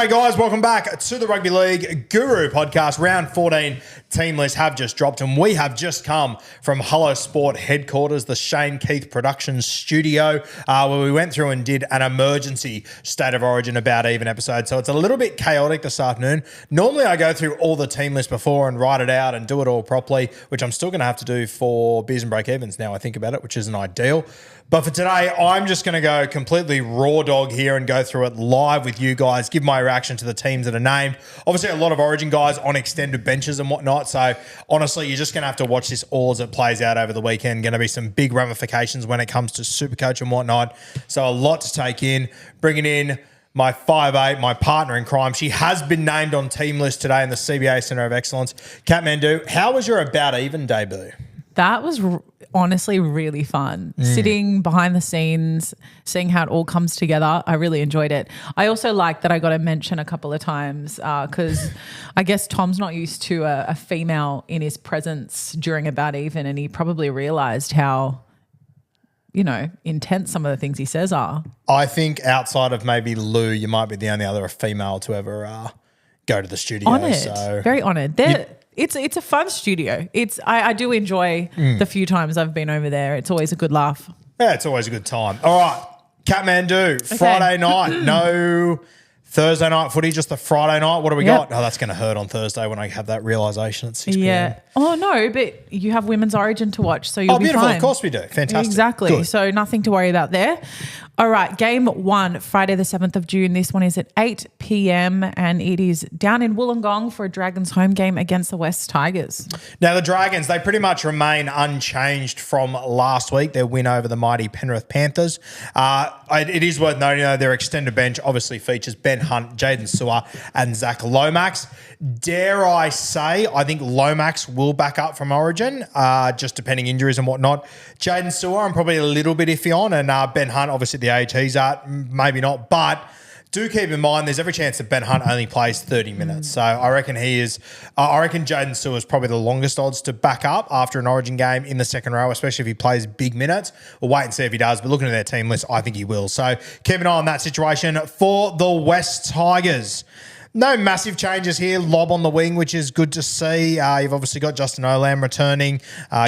Hey guys, welcome back to the Rugby League Guru podcast. Round 14 team lists have just dropped and we have just come from Hello Sport headquarters, the Shane Keith Productions studio, where we went through and did an emergency State of Origin About Even episode. So it's a little bit chaotic this afternoon. Normally I go through all the team lists before and write it out and do it all properly, which I'm still going to have to do for Beers and Break Evens now I think about it, which isn't ideal. But for today, I'm just going to go completely raw dog here and go through it live with you guys, give my reaction to the teams that are named. Obviously, a lot of Origin guys on extended benches and whatnot. So honestly, you're just going to have to watch this all as it plays out over the weekend. Going to be some big ramifications when it comes to Supercoach and whatnot. So a lot to take in. Bringing in my 5'8", my partner in crime. She has been named on team list today in the CBA Centre of Excellence. Kathmandu, how was your About Even debut? That was honestly really fun. Sitting behind the scenes, seeing how it all comes together. I really enjoyed it. I also like that I got to mention a couple of times because I guess Tom's not used to a female in his presence during About Even, and he probably realised how, intense some of the things he says are. I think outside of maybe Lou, you might be the only other female to ever go to the studio. Honoured, so very honoured. It's a fun studio. I do enjoy the few times I've been over there. It's always a good laugh. Yeah, it's always a good time. All right, Kathmandu, Friday night, no Thursday night footy, just the Friday night. What do we got? Oh, that's going to hurt on Thursday when I have that realisation at 6 p.m. Yeah. Oh, no, but you have Women's Origin to watch, so you'll be beautiful. fine. Of course we do. Fantastic. Exactly. Good. So nothing to worry about there. All right, game 1, Friday the 7th of June. This one is at 8 p.m. and it is down in Wollongong for a Dragons home game against the West Tigers. Now, the Dragons, they pretty much remain unchanged from last week, their win over the mighty Penrith Panthers. It is worth noting, though, their extended bench obviously features Ben Hunt, Jaden Sewer and Zach Lomax. Dare I say, I think Lomax will back up from Origin, just depending injuries and whatnot. Jaden Sewer, I'm probably a little bit iffy on, and Ben Hunt, obviously the age he's at, maybe not, but do keep in mind there's every chance that Ben Hunt only plays 30 minutes. So I reckon Jaden Sewer is probably the longest odds to back up after an Origin game in the second row, especially if he plays big minutes. We'll wait and see if he does, but looking at their team list, I think he will. So keep an eye on that situation. For the West Tigers, no massive changes here. Lob on the wing, which is good to see. You've obviously got Justin Olam returning.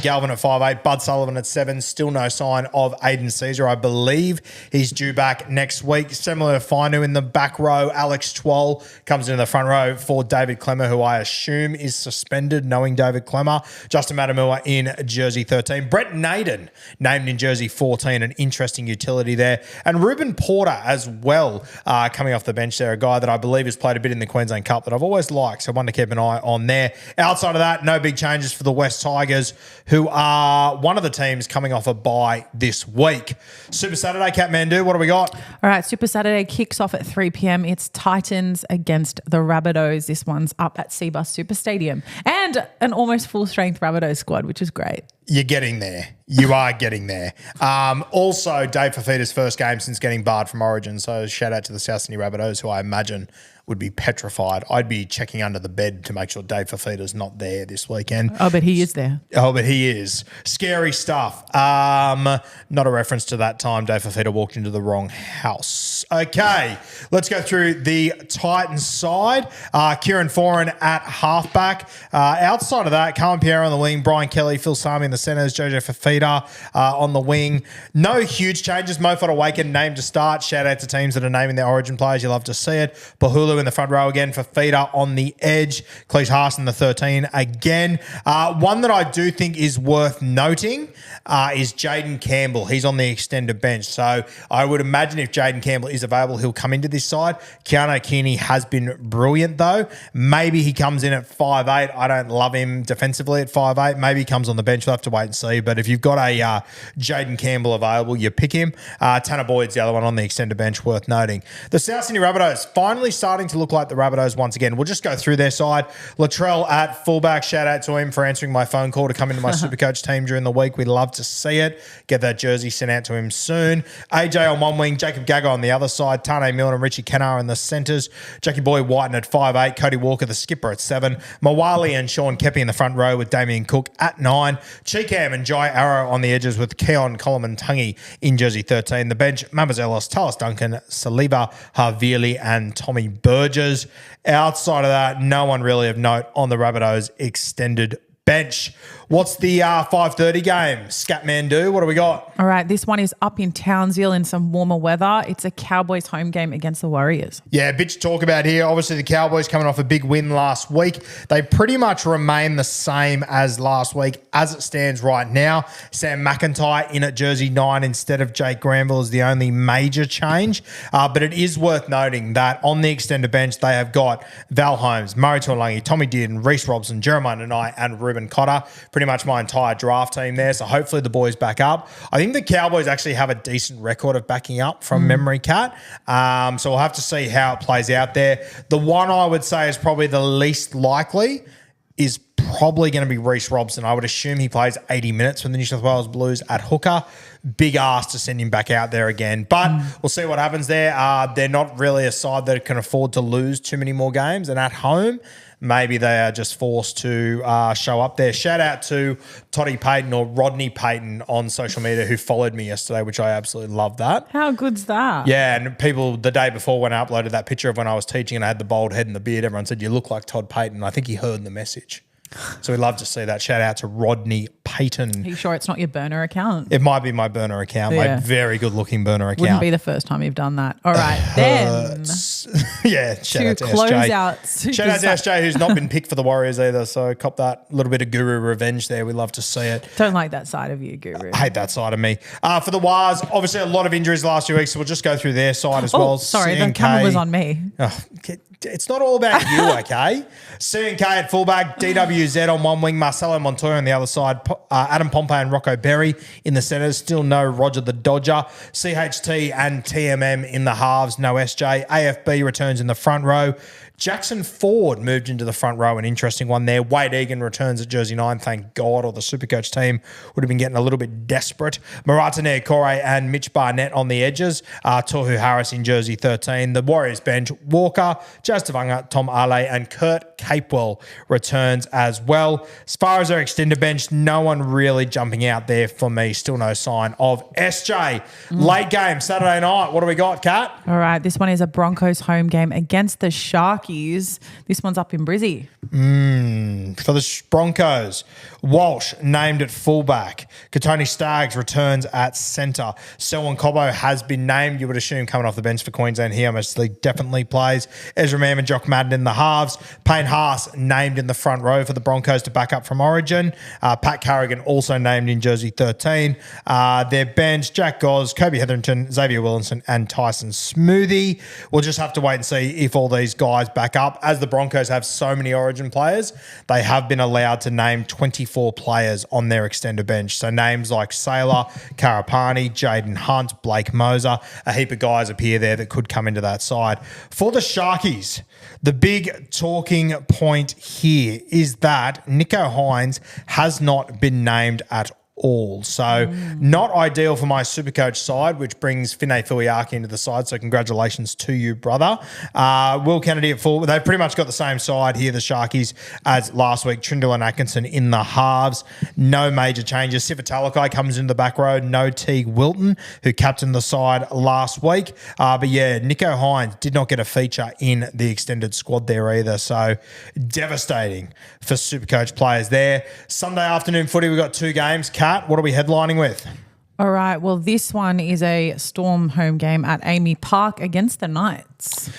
Galvin at 5'8", Bud Sullivan at 7. Still no sign of Aiden Caesar. I believe he's due back next week. Similar to Fainu in the back row. Alex Twoll comes into the front row for David Clemmer, who I assume is suspended, knowing David Clemmer. Justin Matamua in jersey 13. Brett Naden named in jersey 14. An interesting utility there. And Ruben Porter as well, coming off the bench there. A guy that I believe has played a bit in the Queensland Cup that I've always liked, so one to keep an eye on there. Outside of that, no big changes for the West Tigers, who are one of the teams coming off a bye this week. Super Saturday, Kathmandu, what do we got? All right, Super Saturday kicks off at 3 p.m. It's Titans against the Rabbitohs. This one's up at Seabus Super Stadium. And an almost full-strength Rabbitohs squad, which is great. You're getting there. You are getting there. Also, Dave Fafita's first game since getting barred from Origin, so shout out to the South Sydney Rabbitohs, who I imagine would be petrified. I'd be checking under the bed to make sure Dave Fafita's not there this weekend. Oh, but he is there. Oh, but he is. Scary stuff. Not a reference to that time Dave Fafita walked into the wrong house. Okay, let's go through the Titans side. Kieran Foran at halfback. Outside of that, Carmen Pierre on the wing, Brian Kelly, Phil Sami in the centres, Jojo Fafita on the wing. No huge changes. Mo Fodawaken named to start. Shout out to teams that are naming their Origin players. You love to see it. Bahulu in the front row again, Fafita on the edge. Cleese Haas in the 13 again. One that I do think is worth noting is Jaden Campbell. He's on the extended bench. So I would imagine if Jaden Campbell is available, he'll come into this side. Keanu Keaney has been brilliant though. Maybe he comes in at 5'8". I don't love him defensively at 5'8". Maybe he comes on the bench. We'll have to wait and see. But if you've got a Jaden Campbell available, you pick him. Tanner Boyd's the other one on the extended bench, worth noting. The South Sydney Rabbitohs finally starting to look like the Rabbitohs once again. We'll just go through their side. Latrell at fullback. Shout out to him for answering my phone call to come into my Supercoach team during the week. We love to see it. Get that jersey sent out to him soon. AJ on one wing. Jacob Gaga on the other side. Tane Milne and Richie Kennar in the centres. Jackie Boy Whiten at 5'8". Cody Walker, the skipper, at 7. Mawali and Sean Kepi in the front row with Damien Cook at 9. Chi Cheekham and Jai Arrow on the edges with Keon Colomantungi in jersey 13. The bench, Mamazelos, Talis Duncan, Saliba, Havili and Tommy Burgess. Outside of that, no one really of note on the Rabbitohs extended bench. What's the 5:30 game? Scatman what do we got? All right, this one is up in Townsville in some warmer weather. It's a Cowboys home game against the Warriors. Yeah, a bit to talk about here. Obviously, the Cowboys coming off a big win last week. They pretty much remain the same as last week as it stands right now. Sam McIntyre in at jersey 9 instead of Jake Granville is the only major change. But it is worth noting that on the extended bench, they have got Val Holmes, Murray Tuolangi, Tommy Dearden, Reece Robson, Jeremiah Nanai and Ruben Cotter. Pretty much my entire draft team there. So hopefully the boys back up. I think the Cowboys actually have a decent record of backing up from memory, Cat. So we'll have to see how it plays out there. The one I would say is probably the least likely is probably going to be Reece Robson. I would assume he plays 80 minutes for the New South Wales Blues at hooker. Big ask to send him back out there again. But we'll see what happens there. They're not really a side that can afford to lose too many more games. And at home, maybe they are just forced to show up there. Shout out to Toddy Payton or Rodney Payton on social media who followed me yesterday, which I absolutely love that. How good's that? Yeah, and people the day before when I uploaded that picture of when I was teaching and I had the bald head and the beard, everyone said, you look like Todd Payton. I think he heard the message. So we'd love to see that. Shout out to Rodney Payton. Are you sure it's not your burner account? It might be my burner account, my very good looking burner account. Wouldn't be the first time you've done that. All right, then. Yeah, shout out to SJ. Shout out to SJ who's not been picked for the Warriors either. So cop that little bit of Guru revenge there. We love to see it. Don't like that side of you, Guru. I hate that side of me. For the Wars, obviously a lot of injuries the last few weeks, so we'll just go through their side as well. Sorry, the camera was on me. Oh, it's not all about you, okay? C&K at fullback, DWZ on one wing, Marcelo Montoya on the other side, Adam Pompey and Rocco Berry in the centres. Still no Roger the Dodger. CHT and TMM in the halves, no SJ. AFB returns in the front row. Jackson Ford moved into the front row, an interesting one there. Wade Egan returns at jersey 9, thank God, or the Supercoach team would have been getting a little bit desperate. Marata Niokore and Mitch Barnett on the edges. Tohu Harris in jersey 13. The Warriors bench, Walker, Jazz Tavanga, Tom Ale, and Kurt Capewell returns as well. As far as our extended bench, no one really jumping out there for me. Still no sign of SJ. Late game, Saturday night. What do we got, Kat? All right, this one is a Broncos home game against the Sharkies. This one's up in Brizzy. For the Broncos, Walsh named at fullback. Katoni Staggs returns at centre. Selwyn Cobbo has been named. You would assume coming off the bench for Queensland here, mostly definitely plays. Ezra Mam and Jock Madden in the halves. Payne Haas named in the front row for the Broncos to back up from Origin. Pat Carrigan also named in jersey 13. Their bench, Jack Goz, Kobe Hetherington, Xavier Williamson and Tyson Smoothie. We'll just have to wait and see if all these guys back up. As the Broncos have so many Origin players, they have been allowed to name 24 players on their extended bench. So names like Saylor, Karapani, Jaden Hunt, Blake Moser, a heap of guys appear there that could come into that side. For the Sharkies, the big talking point here is that Nicho Hines has not been named at all. So not ideal for my Supercoach side, which brings Finay Fuiaki into the side. So congratulations to you, brother. Will Kennedy at full. They've pretty much got the same side here, the Sharkies, as last week. Trindle and Atkinson in the halves. No major changes. Sifa Talakai comes into the back row. No Teague Wilton, who captained the side last week. But yeah, Nicho Hines did not get a feature in the extended squad there either. So devastating for Supercoach players there. Sunday afternoon footy, we've got 2 games. What are we headlining with? All right. Well, this one is a Storm home game at Amy Park against the Knights.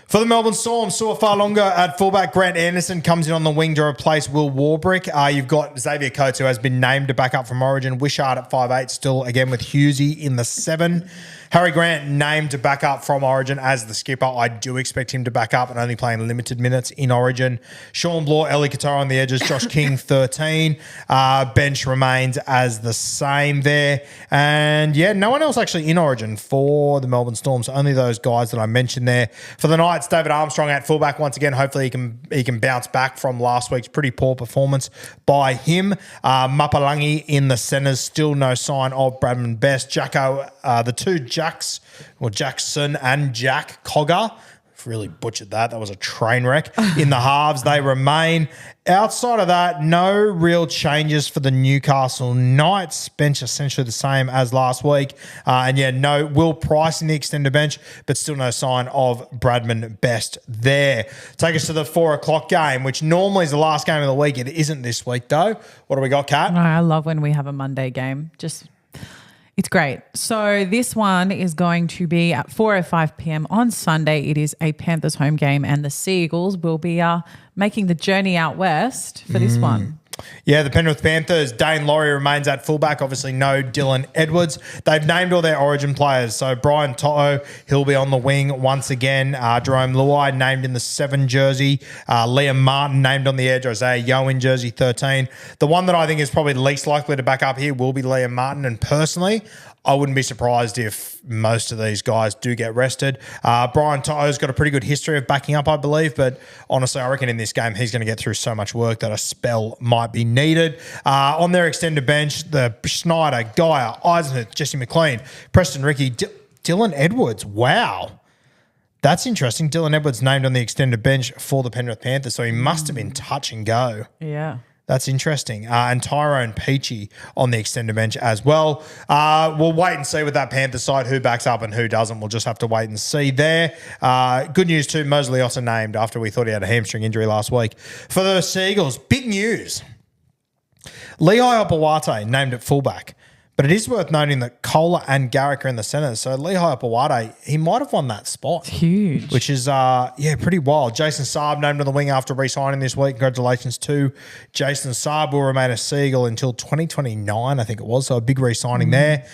For the Melbourne Storm, Suafalonga at fullback. Grant Anderson comes in on the wing to replace Will Warbrick. You've got Xavier Coates, who has been named to back up from Origin. Wishart at 5'8", still again with Hughesy in the 7. Harry Grant named to back up from Origin as the skipper. I do expect him to back up and only playing limited minutes in Origin. Sean Bloor, Ellie Katara on the edges, Josh King 13. Bench remains as the same there. And yeah, no one else actually in Origin for the Melbourne Storm. So only those guys that I mentioned there. For the Knights, David Armstrong at fullback once again. Hopefully he can bounce back from last week's pretty poor performance by him. Mapalangi in the centres. Still no sign of Bradman Best. Jacko, the two Jacks, or Jackson and Jack Cogger really butchered that. That was a train wreck. In the halves, they remain. Outside of that, no real changes for the Newcastle Knights. Bench essentially the same as last week. No Will Price in the extended bench, but still no sign of Bradman Best there. Take us to the 4 o'clock game, which normally is the last game of the week. It isn't this week, though. What do we got, Kat? I love when we have a Monday game. It's great. So this one is going to be at 4:05 p.m. on Sunday. It is a Panthers home game, and the Seagulls will be making the journey out west for this one. Yeah, the Penrith Panthers, Dane Laurie remains at fullback. Obviously, no Dylan Edwards. They've named all their origin players. So Brian To'o, he'll be on the wing once again. Jerome Luai named in the 7 jersey. Liam Martin named on the edge. Isaiah Yeo in jersey 13. The one that I think is probably least likely to back up here will be Liam Martin. And personally, I wouldn't be surprised if most of these guys do get rested. Brian To'o's got a pretty good history of backing up, I believe, but honestly, I reckon in this game he's going to get through so much work that a spell might be needed. On their extended bench, the Schneider, Geyer, Eisenhuth, Jesse McLean, Preston Ricky, Dylan Edwards. Wow. That's interesting. Dylan Edwards named on the extended bench for the Penrith Panthers, so he must have been touch and go. Yeah. That's interesting. And Tyrone Peachy on the extended bench as well. We'll wait and see with that Panther side who backs up and who doesn't. We'll just have to wait and see there. Good news too, Mosley Otter named after we thought he had a hamstring injury last week. For the Seagulls, big news. Lehigh Opawate named at fullback. But it is worth noting that Kohler and Garrick are in the centre. So Lehigh Opawate, he might have won that spot. It's huge. Which is, pretty wild. Jason Saab named on the wing after re-signing this week. Congratulations to Jason Saab. Will remain a Seagull until 2029, I think it was. So a big re-signing there.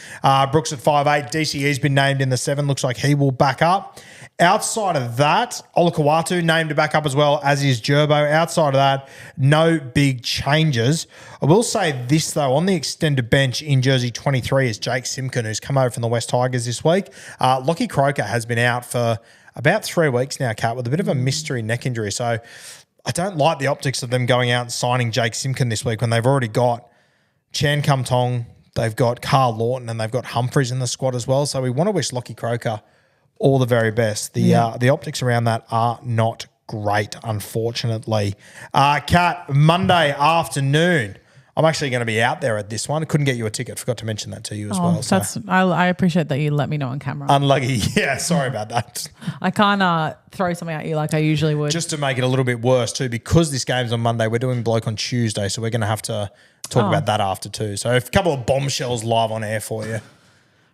Brooks at 5'8". DCE's been named in the 7. Looks like he will back up. Outside of that, Olakawatu named to back up as well, as is Gerbo. Outside of that, no big changes. I will say this, though, on the extended bench in jersey 23 is Jake Simkin, who's come over from the West Tigers this week. Lockie Croker has been out for about 3 weeks now, Kat, with a bit of a mystery neck injury. So I don't like the optics of them going out and signing Jake Simkin this week when they've already got Chan Kum Tong, they've got Carl Lawton, and they've got Humphreys in the squad as well. So we want to wish Lockie Croker all the very best. The optics around that are not great, unfortunately. Kat, Monday afternoon. I'm actually going to be out there at this one. I couldn't get you a ticket. Forgot to mention that to you as well. So. I appreciate that you let me know on camera. Unlucky. Yeah, sorry about that. I can't throw something at you like I usually would. Just to make it a little bit worse too, because this game's on Monday, we're doing Bloke on Tuesday, so we're going to have to talk about that after too. So a couple of bombshells live on air for you.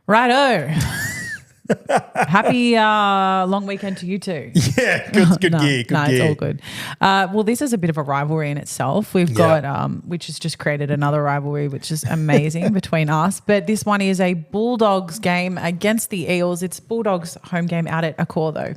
Righto. Happy long weekend to you too. Yeah, good gear. It's all good. Well, this is a bit of a rivalry in itself. We've got, which has just created another rivalry, which is amazing between us. But this one is a Bulldogs game against the Eels. It's Bulldogs home game out at Accor though.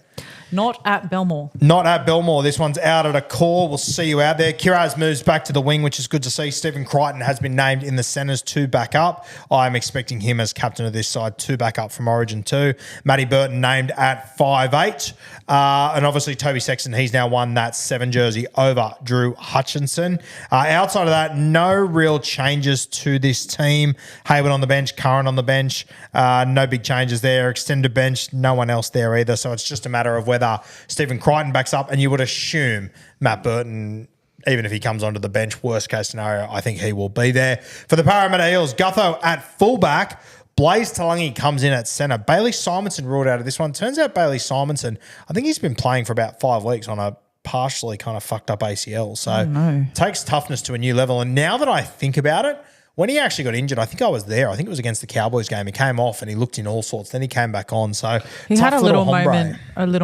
Not at Belmore. Not at Belmore. This one's out at Accor. We'll see you out there. Kiraz moves back to the wing, which is good to see. Stephen Crichton has been named in the centres to back up. I'm expecting him as captain of this side to back up from Origin 2. Matty Burton named at 5'8". And obviously Toby Sexton, he's now won that 7 jersey over Drew Hutchinson. Outside of that, no real changes to this team. Hayward on the bench, Curran on the bench. No big changes there. Extended bench, no one else there either. So it's just a matter of whether Stephen Crichton backs up, and you would assume Matt Burton, even if he comes onto the bench, worst case scenario, I think he will be there. For the Parramatta Eels, Gutho at fullback. Blaze Talangi comes in at centre. Bailey Simonson ruled out of this one. Turns out Bailey Simonson, I think he's been playing for about 5 weeks on a partially kind of fucked up ACL. So takes toughness to a new level. And now that I think about it, when he actually got injured, I think I was there. I think it was against the Cowboys game. He came off and he looked in all sorts. Then he came back on. So he had a little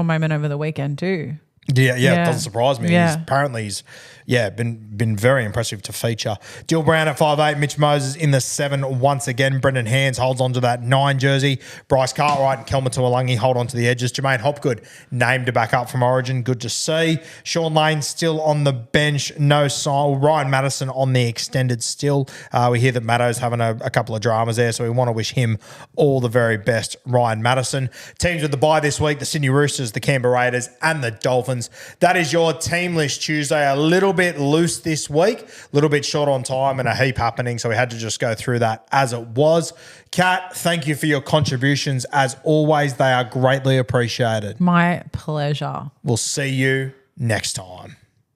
moment over the weekend too. Yeah, it doesn't surprise me. Yeah. He's been very impressive to feature. Dill Brown at 5'8", Mitch Moses in the 7 once again. Brendan Hands holds on to that 9 jersey. Bryce Cartwright and Kelma Tuolangi hold on to the edges. Jermaine Hopgood named to back up from Origin. Good to see. Sean Lane still on the bench. No sign. Ryan Madison on the extended still. We hear that Maddo's having a couple of dramas there, so we want to wish him all the very best, Ryan Madison. Teams with the bye this week, the Sydney Roosters, the Canberra Raiders and the Dolphins. Dolphins. That is your Team List Tuesday. A little bit loose this week, a little bit short on time and a heap happening, so we had to just go through that as it was. Kat, thank you for your contributions. As always, they are greatly appreciated. My pleasure. We'll see you next time.